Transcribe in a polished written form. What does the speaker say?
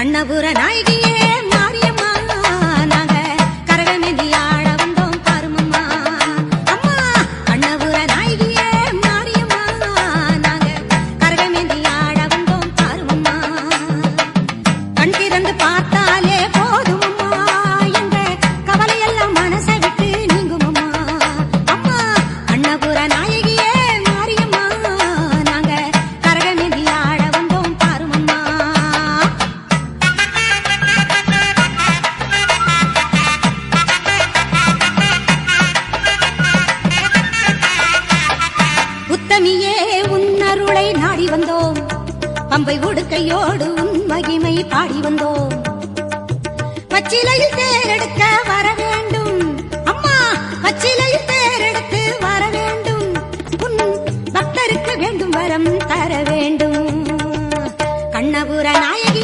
கண்ணபுர நாயகியே மாரியம்மா நாங்க கரகமேந்தி ஆட வந்தோம் பாருமம்மா அம்மா கண்ணபுர நாயகியே மாரியம்மா நாங்க கரகமேந்தி ஆட வந்தோம் பாருமம்மா கண் திறந்து பார்த்தாலே போதுமம்மா எங்க கவலையெல்லாம் மனசை விட்டு நீங்குமம்மா அம்மா கண்ணபுர நாயகியே மாரியம்மா நாங்க கரகமேந்தி ஆட வந்தோம் பாருமம்மா உத்தமியே உன்னருளை நாடி வந்தோம் பம்பை உடுக்கையோடு உன் மகிமை பாடி வந்தோம் பச்சிலையில் தேரெடுக்க வர வேண்டும் அம்மா பச்சிலையில் தேரெடுத்து வர வேண்டும் உன் பக்தருக்கு வேண்டும் வரம் தர வேண்டும் கண்ணபுர நாயகி